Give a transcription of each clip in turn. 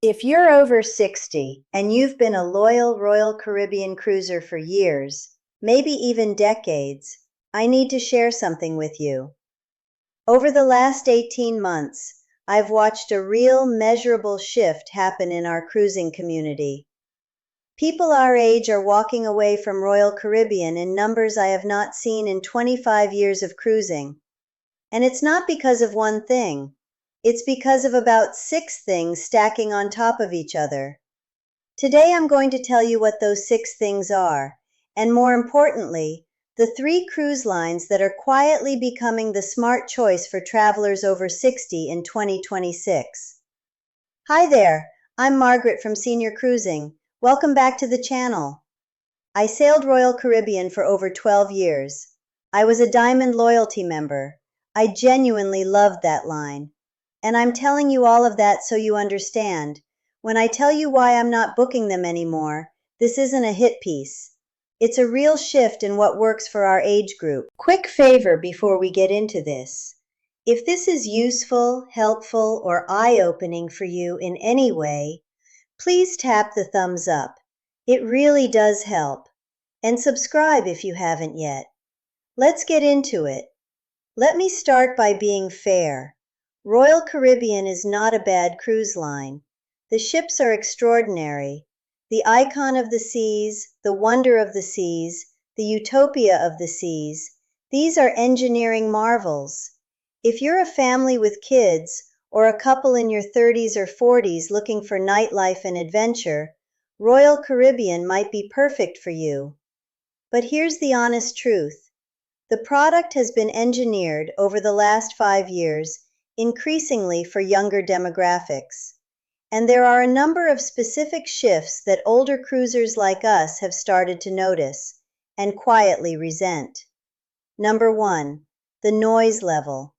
If you're over 60 and you've been a loyal Royal Caribbean cruiser for years, maybe even decades, I need to share something with you. Over the last 18 months, I've watched a real measurable shift happen in our cruising community. People our age are walking away from Royal Caribbean in numbers I have not seen in 25 years of cruising. And it's not because of one thing. It's because of about 6 things stacking on top of each other. Today I'm going to tell you what those 6 things are, and more importantly, the 3 cruise lines that are quietly becoming the smart choice for travelers over 60 in 2026. Hi there, I'm Margaret from Senior Cruising. Welcome back to the channel. I sailed Royal Caribbean for over 12 years. I was a Diamond Loyalty member. I genuinely loved that line. And I'm telling you all of that so you understand. When I tell you why I'm not booking them anymore, this isn't a hit piece. It's a real shift in what works for our age group. Quick favor before we get into this. If this is useful, helpful, or eye-opening for you in any way, please tap the thumbs up. It really does help. And subscribe if you haven't yet. Let's get into it. Let me start by being fair. Royal Caribbean is not a bad cruise line. The ships are extraordinary. The icon of the seas, the wonder of the seas, the utopia of the seas. These are engineering marvels. If you're a family with kids, or a couple in your 30s or 40s looking for nightlife and adventure, Royal Caribbean might be perfect for you. But here's the honest truth. The product has been engineered over the last 5 years increasingly for younger demographics. And there are a number of specific shifts that older cruisers like us have started to notice and quietly resent. Number 1, the noise level.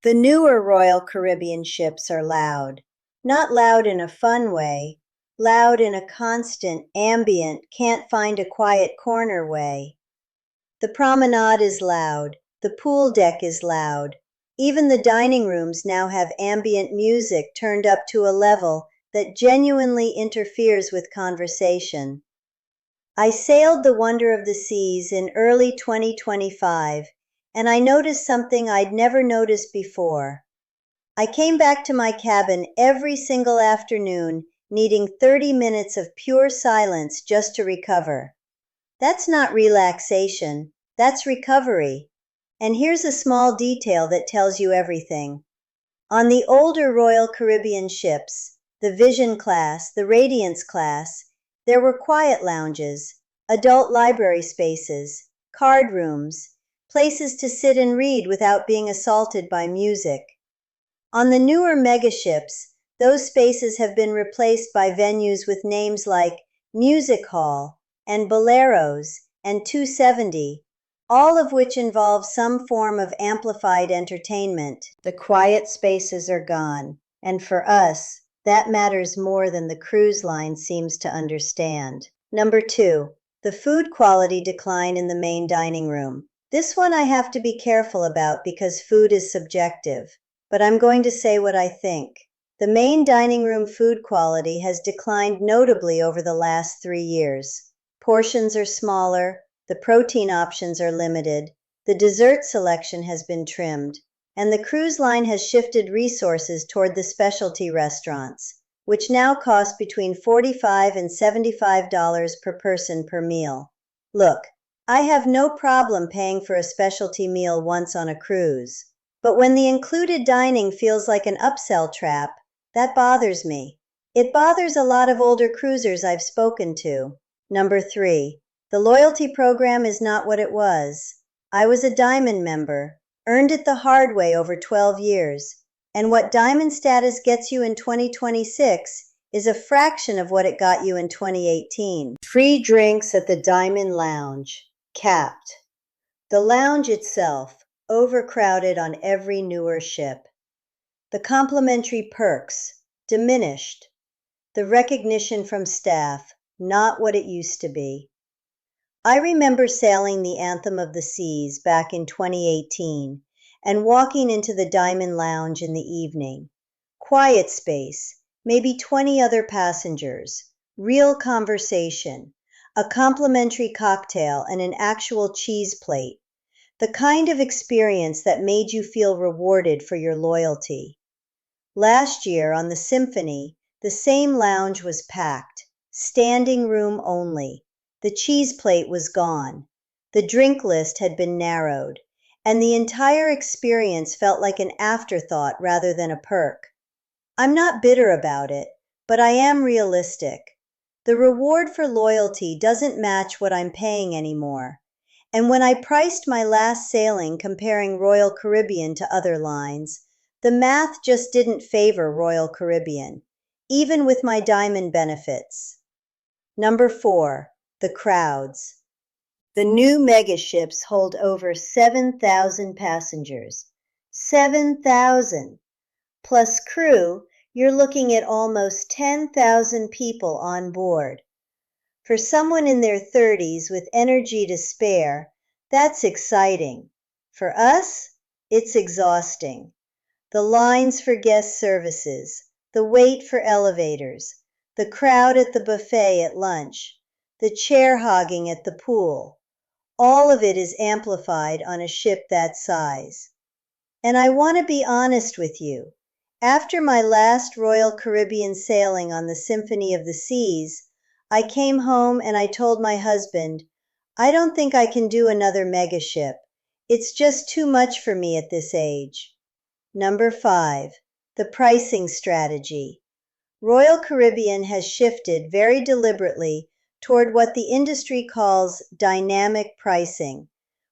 The newer Royal Caribbean ships are loud. Not loud in a fun way, loud in a constant, ambient, can't find a quiet corner way. The promenade is loud, the pool deck is loud. Even the dining rooms now have ambient music turned up to a level that genuinely interferes with conversation. I sailed the Wonder of the Seas in early 2025, and I noticed something I'd never noticed before. I came back to my cabin every single afternoon, needing 30 minutes of pure silence just to recover. That's not relaxation, that's recovery. And here's a small detail that tells you everything. On the older Royal Caribbean ships, the Vision class, the Radiance class, there were quiet lounges, adult library spaces, card rooms, places to sit and read without being assaulted by music. On the newer megaships, those spaces have been replaced by venues with names like Music Hall and Boleros and 270, all of which involve some form of amplified entertainment. The quiet spaces are gone, and for us, that matters more than the cruise line seems to understand. Number 2, the food quality decline in the main dining room. This one I have to be careful about because food is subjective, but I'm going to say what I think. The main dining room food quality has declined notably over the last 3 years. Portions are smaller, the protein options are limited, the dessert selection has been trimmed, and the cruise line has shifted resources toward the specialty restaurants, which now cost between $45 and $75 per person per meal. Look, I have no problem paying for a specialty meal once on a cruise, but when the included dining feels like an upsell trap, that bothers me. It bothers a lot of older cruisers I've spoken to. Number 3, the loyalty program is not what it was. I was a Diamond member, earned it the hard way over 12 years, and what Diamond status gets you in 2026 is a fraction of what it got you in 2018. Free drinks at the Diamond Lounge, capped. The lounge itself, overcrowded on every newer ship. The complimentary perks, diminished. The recognition from staff, not what it used to be. I remember sailing the Anthem of the Seas back in 2018 and walking into the Diamond Lounge in the evening. Quiet space, maybe 20 other passengers, real conversation, a complimentary cocktail, and an actual cheese plate. The kind of experience that made you feel rewarded for your loyalty. Last year on the Symphony, the same lounge was packed, standing room only. The cheese plate was gone. The drink list had been narrowed, and the entire experience felt like an afterthought rather than a perk. I'm not bitter about it, but I am realistic. The reward for loyalty doesn't match what I'm paying anymore. And when I priced my last sailing comparing Royal Caribbean to other lines, the math just didn't favor Royal Caribbean, even with my diamond benefits. Number 4, the crowds. The new megaships hold over 7,000 passengers. 7,000! Plus crew, you're looking at almost 10,000 people on board. For someone in their 30s with energy to spare, that's exciting. For us, it's exhausting. The lines for guest services, the wait for elevators, the crowd at the buffet at lunch, the chair hogging at the pool. All of it is amplified on a ship that size. And I want to be honest with you. After my last Royal Caribbean sailing on the Symphony of the Seas, I came home and I told my husband, I don't think I can do another megaship. It's just too much for me at this age. Number 5, the pricing strategy. Royal Caribbean has shifted very deliberately toward what the industry calls dynamic pricing,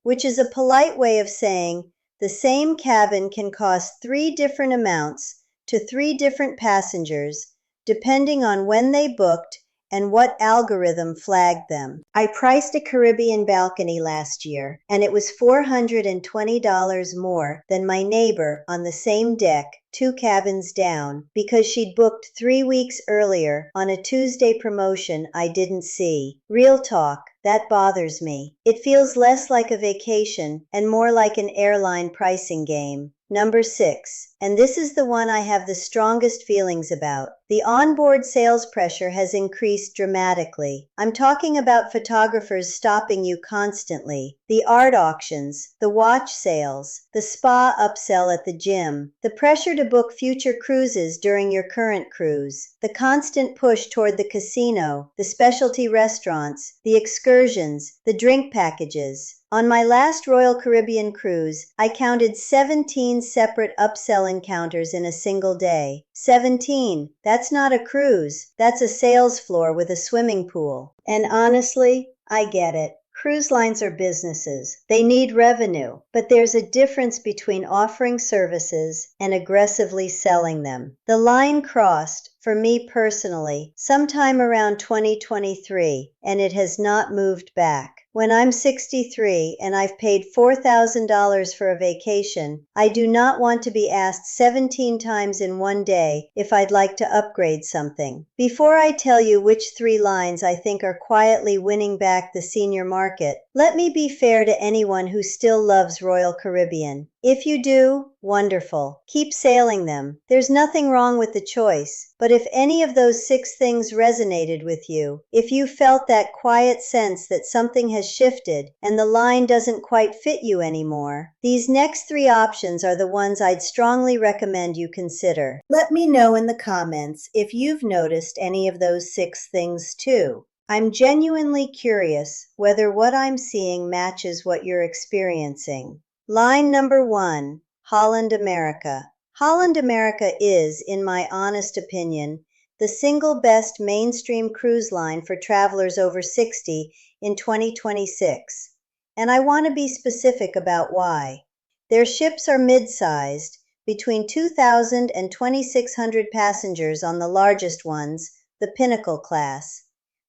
which is a polite way of saying the same cabin can cost 3 different amounts to 3 different passengers depending on when they booked and what algorithm flagged them. I priced a Caribbean balcony last year, and it was $420 more than my neighbor on the same deck, 2 cabins down, because she'd booked 3 weeks earlier on a Tuesday promotion I didn't see. Real talk, that bothers me. It feels less like a vacation and more like an airline pricing game. Number 6, and this is the one I have the strongest feelings about. The onboard sales pressure has increased dramatically. I'm talking about photographers stopping you constantly, the art auctions, the watch sales, the spa upsell at the gym, the pressure to book future cruises during your current cruise, the constant push toward the casino, the specialty restaurants, the excursions, the drink packages. On my last Royal Caribbean cruise, I counted 17 separate upsell encounters in a single day. 17. That's not a cruise. That's a sales floor with a swimming pool. And honestly, I get it. Cruise lines are businesses. They need revenue, but there's a difference between offering services and aggressively selling them. The line crossed, for me personally, sometime around 2023, and it has not moved back. When I'm 63 and I've paid $4,000 for a vacation, I do not want to be asked 17 times in one day if I'd like to upgrade something. Before I tell you which 3 lines I think are quietly winning back the senior market, let me be fair to anyone who still loves Royal Caribbean. If you do, wonderful. Keep sailing them. There's nothing wrong with the choice. But if any of those 6 things resonated with you, if you felt that quiet sense that something has shifted and the line doesn't quite fit you anymore, these next 3 options are the ones I'd strongly recommend you consider. Let me know in the comments if you've noticed any of those 6 things too. I'm genuinely curious whether what I'm seeing matches what you're experiencing. Line number 1, Holland America. Holland America is, in my honest opinion, the single best mainstream cruise line for travelers over 60 in 2026. And I want to be specific about why. Their ships are mid-sized, between 2,000 and 2,600 passengers on the largest ones, the Pinnacle class.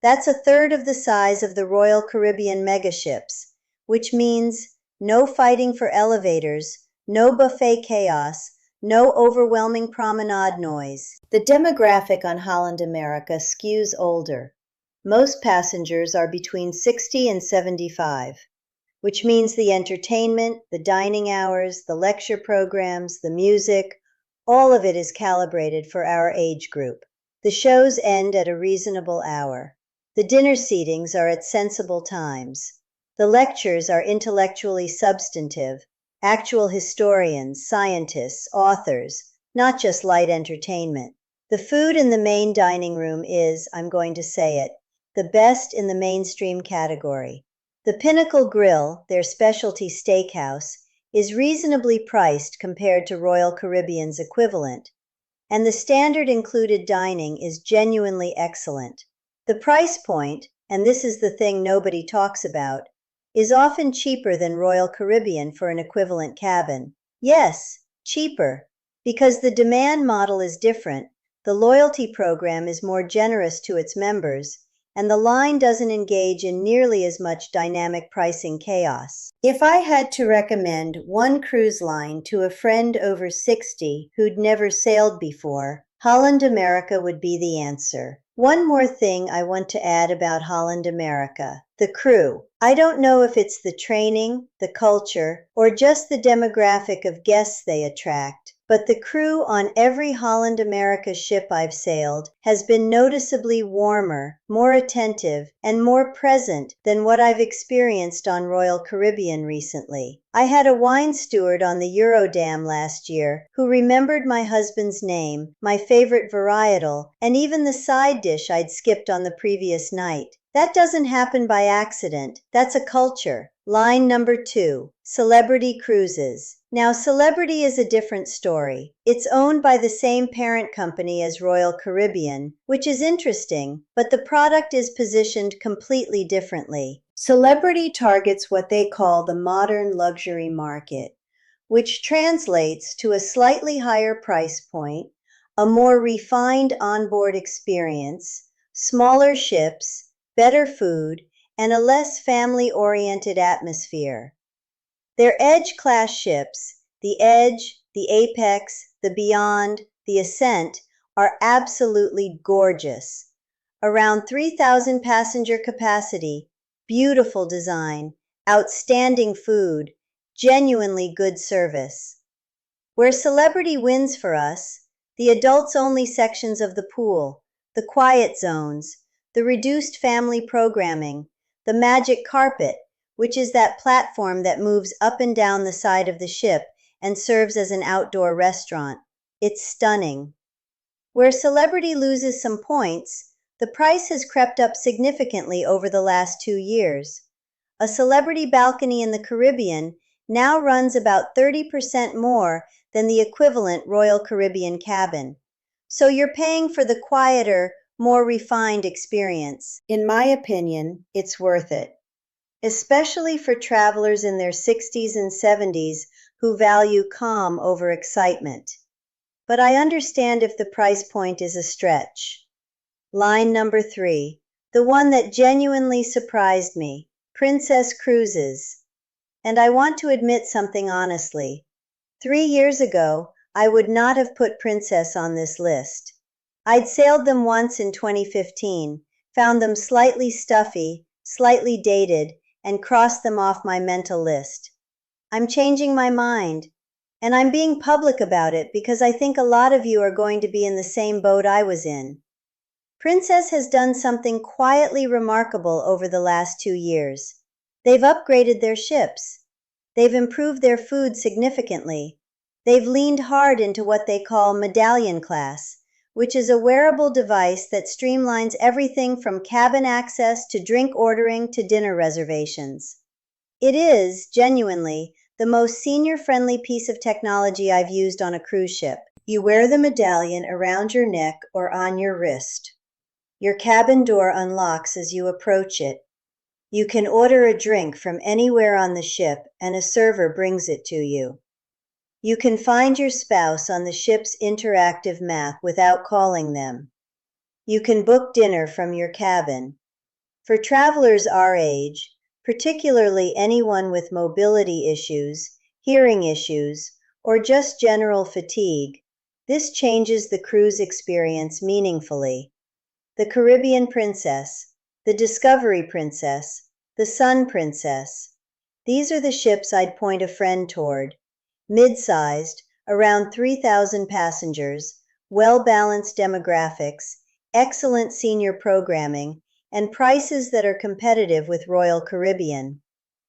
That's a third of the size of the Royal Caribbean megaships, which means no fighting for elevators, no buffet chaos, no overwhelming promenade noise. The demographic on Holland America skews older. Most passengers are between 60 and 75, which means the entertainment, the dining hours, the lecture programs, the music, All of it is calibrated for our age group. The shows end at a reasonable hour. The dinner seatings are at sensible times. The lectures are intellectually substantive, actual historians, scientists, authors, not just light entertainment. The food in the main dining room is, I'm going to say it, the best in the mainstream category. The Pinnacle Grill, their specialty steakhouse, is reasonably priced compared to Royal Caribbean's equivalent, and the standard included dining is genuinely excellent. The price point, and this is the thing nobody talks about, is often cheaper than Royal Caribbean for an equivalent cabin. Yes, cheaper, because the demand model is different, the loyalty program is more generous to its members, and the line doesn't engage in nearly as much dynamic pricing chaos. If I had to recommend one cruise line to a friend over 60 who'd never sailed before, Holland America would be the answer. One more thing I want to add about Holland America: the crew. I don't know if it's the training, the culture, or just the demographic of guests they attract, but the crew on every Holland America ship I've sailed has been noticeably warmer, more attentive, and more present than what I've experienced on Royal Caribbean recently. I had a wine steward on the Eurodam last year who remembered my husband's name, my favorite varietal, and even the side dish I'd skipped on the previous night. That doesn't happen by accident. That's a culture. Line number 2, Celebrity Cruises. Now, Celebrity is a different story. It's owned by the same parent company as Royal Caribbean, which is interesting, but the product is positioned completely differently. Celebrity targets what they call the modern luxury market, which translates to a slightly higher price point, a more refined onboard experience, smaller ships, better food, and a less family-oriented atmosphere. Their Edge-class ships, the Edge, the Apex, the Beyond, the Ascent, are absolutely gorgeous. Around 3,000 passenger capacity, beautiful design, outstanding food, genuinely good service. Where Celebrity wins for us, the adults-only sections of the pool, the quiet zones, the reduced family programming, the magic carpet, which is that platform that moves up and down the side of the ship and serves as an outdoor restaurant. It's stunning. Where Celebrity loses some points, the price has crept up significantly over the last 2 years. A Celebrity balcony in the Caribbean now runs about 30% more than the equivalent Royal Caribbean cabin. So you're paying for the quieter, more refined experience. In my opinion, it's worth it, especially for travelers in their 60s and 70s who value calm over excitement. But I understand if the price point is a stretch. Line number 3, the one that genuinely surprised me, Princess Cruises. And I want to admit something honestly. 3 years ago, I would not have put Princess on this list. I'd sailed them once in 2015, found them slightly stuffy, slightly dated, and crossed them off my mental list. I'm changing my mind, and I'm being public about it because I think a lot of you are going to be in the same boat I was in. Princess has done something quietly remarkable over the last 2 years. They've upgraded their ships. They've improved their food significantly. They've leaned hard into what they call Medallion Class, which is a wearable device that streamlines everything from cabin access to drink ordering to dinner reservations. It is, genuinely, the most senior-friendly piece of technology I've used on a cruise ship. You wear the medallion around your neck or on your wrist. Your cabin door unlocks as you approach it. You can order a drink from anywhere on the ship and a server brings it to you. You can find your spouse on the ship's interactive map without calling them. You can book dinner from your cabin. For travelers our age, particularly anyone with mobility issues, hearing issues, or just general fatigue, this changes the cruise experience meaningfully. The Caribbean Princess, the Discovery Princess, the Sun Princess. These are the ships I'd point a friend toward. Mid-sized, around 3,000 passengers, well-balanced demographics, excellent senior programming, and prices that are competitive with Royal Caribbean.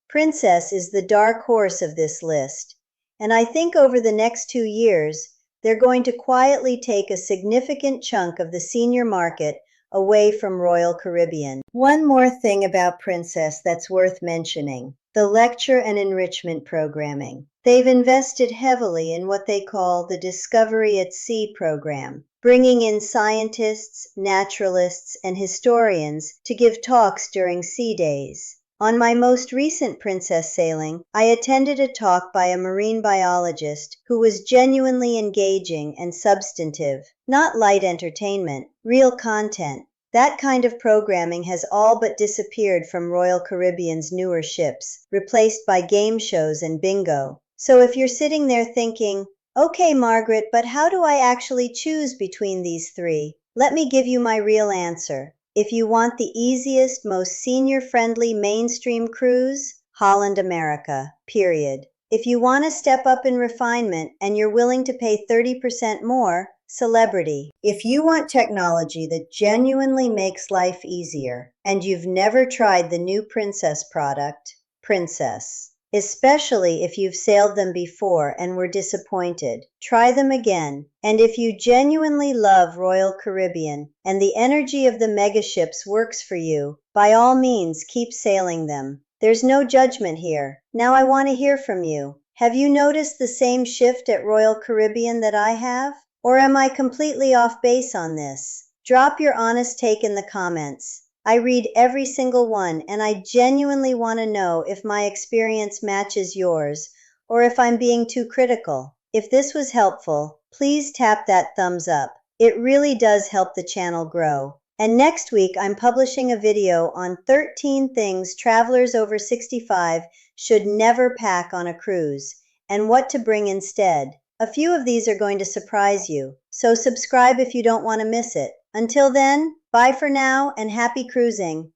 Princess is the dark horse of this list, and I think over the next 2 years, they're going to quietly take a significant chunk of the senior market away from Royal Caribbean. One more thing about Princess that's worth mentioning: the lecture and enrichment programming. They've invested heavily in what they call the Discovery at Sea program, bringing in scientists, naturalists, and historians to give talks during sea days. On my most recent Princess sailing, I attended a talk by a marine biologist who was genuinely engaging and substantive, not light entertainment, real content. That kind of programming has all but disappeared from Royal Caribbean's newer ships, replaced by game shows and bingo. So if you're sitting there thinking, okay, Margaret, but how do I actually choose between these three? Let me give you my real answer. If you want the easiest, most senior-friendly mainstream cruise, Holland America, period. If you want to step up in refinement and you're willing to pay 30% more, Celebrity. If you want technology that genuinely makes life easier and you've never tried the new Princess product, Princess. Especially if you've sailed them before and were disappointed, try them again. And if you genuinely love Royal Caribbean and the energy of the megaships works for you, by all means keep sailing them. There's no judgment here. Now I want to hear from you. Have you noticed the same shift at Royal Caribbean that I have? Or am I completely off base on this? Drop your honest take in the comments. I read every single one, and I genuinely want to know if my experience matches yours, or if I'm being too critical. If this was helpful, please tap that thumbs up. It really does help the channel grow. And next week, I'm publishing a video on 13 things travelers over 65 should never pack on a cruise, and what to bring instead. A few of these are going to surprise you, so subscribe if you don't want to miss it. Until then, bye for now and happy cruising.